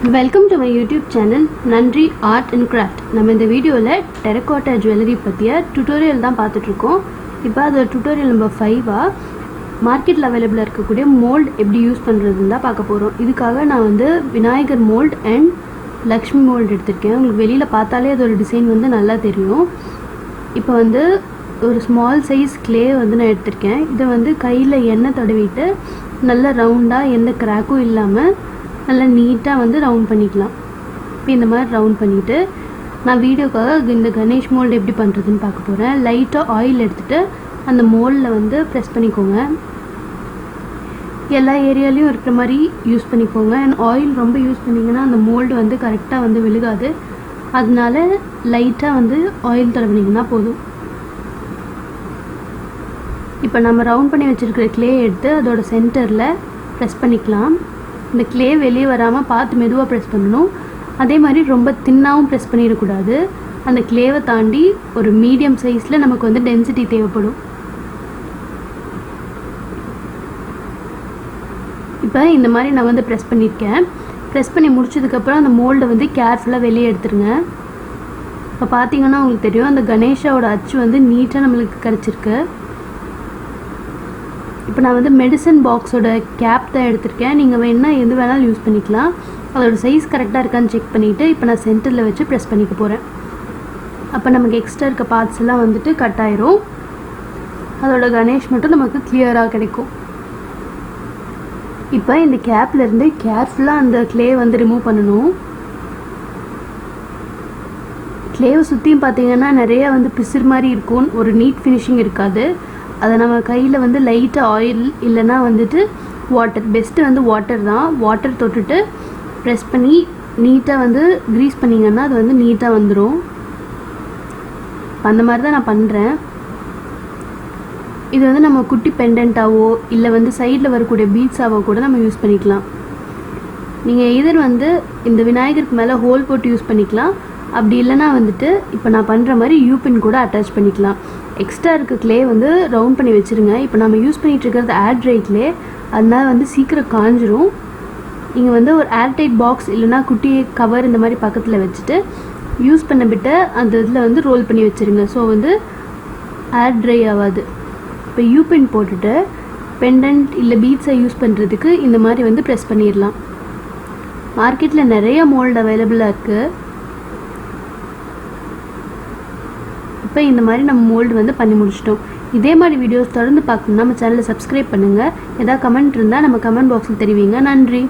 Welcome to my YouTube channel Nandri Art and Craft. நம்ம இந்த வீடியோல Terracotta jewellery பத்திய tutorial தான் பார்த்துட்டு இருக்கோம். இப்போ அது tutorial number 5 மார்க்கெட்ல அவேலபிளா இருக்கக்கூடிய mold எப்படி யூஸ் பண்றதுன்னு தான் பார்க்க போறோம். இதுக்காக நான் வந்து Vinayagar mold and Lakshmi mold எடுத்துர்க்கேன். உங்களுக்கு வெளியில பார்த்தாலே அதோட டிசைன் வந்து நல்லா தெரியும். இப்போ வந்து ஒரு ஸ்மால் சைஸ் clay வந்து நான் எடுத்துர்க்கேன். இத வந்து கையில எண்ணெய் தடவிட்டு நல்ல ரவுண்டா எந்த கிராக்கும் இல்லாம நல்லா நீட்டா வந்து ரவுண்ட் பண்ணிக்கலாம். இப்போ இந்த மாதிரி ரவுண்ட் பண்ணிட்டு நான் வீடியோக்காக இந்த கணேஷ் மோல்ட் எப்படி பண்றதுன்னு பார்க்க போறேன். லைட்டா ஆயில் எடுத்துட்டு அந்த மோல்ட்ல வந்து பிரஸ் பண்ணிக்கோங்க. எல்லா ஏரியாலயும் இருக்கிற மாதிரி யூஸ் பண்ணிக்கோங்க. and ஆயில் ரொம்ப யூஸ் பண்ணீங்கன்னா அந்த மோல்ட் வந்து கரெக்ட்டா வந்து விழுகாது. அதனால லைட்டா வந்து ஆயில் தடவினீங்கன்னா போதும். இப்போ நம்ம ரவுண்ட் பண்ணி வச்சிருக்கிற clay எடுத்து அதோட சென்டர்ல பிரஸ் பண்ணிக்கலாம். இந்த clay வெளிய வராம பார்த்து மெதுவா பிரஸ் பண்ணனும். அதே மாதிரி ரொம்ப தின்னாவும் பிரஸ் பண்ணிர கூடாது. அந்த clay-வை தாண்டி ஒரு மீடியம் சைஸ்ல நமக்கு வந்து டென்சிட்டி தேவைப்படும். இப்போ இந்த மாதிரி நான் வந்து பிரஸ் பண்ணிருக்கேன். பிரஸ் பண்ணி முடிச்சதுக்கு அப்புறம் அந்த மோல்ட வந்து கேர்ஃபுல்லா வெளிய எடுத்துருங்க. இப்ப பாத்தீங்கன்னா உங்களுக்கு தெரியும் அந்த கணேஷாவோட அச்சு வந்து நீட்டா நமக்கு கிடைச்சிருக்கு. இப்போ நான் வந்து மெடிசன் பாக்ஸோட கேப் தான் எடுத்துர்க்கேன். நீங்க வேணா எது வேணாலும் யூஸ் பண்ணிக்கலாம். அதோட சைஸ் கரெக்ட்டா இருக்கான்னு செக் பண்ணிட்டு இப்போ நான் சென்டர்ல வச்சு பிரஸ் பண்ணிக்க போறேன். அப்ப நமக்கு எக்ஸ்ட்ரா இருக்க பார்ட்ஸ் எல்லாம் வந்துட்டு கட் ஆயிரும். அதோட கணேஷ் மட்டும் நமக்கு கிளியரா கிடைக்கும். இப்போ இந்த கேப்ல இருந்து கேர்ஃபுல்லா அந்த clay வந்து ரிமூவ் பண்ணனும். clay-வை சுத்தியும் பாத்தீங்கன்னா நிறைய வந்து பிசிர் மாதிரி இருக்கும். ஒரு நீட் ஃபினிஷிங் இருக்காது. அத நம்ம கையில வந்து லைட்டா ஆயில் இல்லனா வந்துட்டு வாட்டர் பெஸ்ட் வந்து வாட்டர் தான். வாட்டர் தொட்டுட்டு பிரஸ் பண்ணி நீட்டா வந்து கிரீஸ் பண்ணீங்கன்னா அது வந்து நீட்டா வந்துரும். அந்த மாதிரி தான் நான் பண்றேன். இது வந்து நம்ம குட்டி பெண்டன்ட்டாவோ இல்ல வந்து சைடுல வரக்கூடிய பீட்ஸாவோ கூட நம்ம யூஸ் பண்ணிக்கலாம். நீங்க இதர் வந்து இந்த விநாயகருக்கு மேல ஹோல் போட்டு யூஸ் பண்ணிக்கலாம். அப்படி இல்லனா வந்துட்டு இப்போ நான் பண்ற மாதிரி யூபின் கூட அட்டாச் பண்ணிக்கலாம். எக்ஸ்ட்ரா இருக்க clay வந்து ரவுண்ட் பண்ணி வெச்சிருங்க. இப்போ நாம யூஸ் பண்ணிட்டு இருக்கிறது ஏர் ட்ரை clay. அதனால வந்து சீக்கிரம் காஞ்சிரும். நீங்க வந்து ஒரு ஏர் டைட் பாக்ஸ் இல்லனா குட்டி கவர் இந்த மாதிரி பக்கத்துல வெச்சிட்டு யூஸ் பண்ண பிட்ட அந்த இதுல வந்து ரோல் பண்ணி வெச்சிருங்க. சோ வந்து ஏர் ட்ரை ஆகாது. இப்போ யூபின் போட்டுட்டு பெண்டன்ட் இல்ல பீட்ஸை யூஸ் பண்றதுக்கு இந்த மாதிரி வந்து பிரஸ் பண்ணிரலாம். மார்க்கெட்ல நிறைய மோல்ட் அவேலபிளா இருக்கு. இப்போ இந்த மாதிரி நம்ம மோல்ட் வந்து பண்ணி முடிச்சிட்டோம். இதே மாதிரி வீடியோஸ் தொடர்ந்து பார்க்கணும்னா நம்ம சேனலை சப்ஸ்கிரைப் பண்ணுங்க. ஏதாவது கமெண்ட் இருந்தா நம்ம கமெண்ட் பாக்ஸ்ல தெரிவிங்க. நன்றி.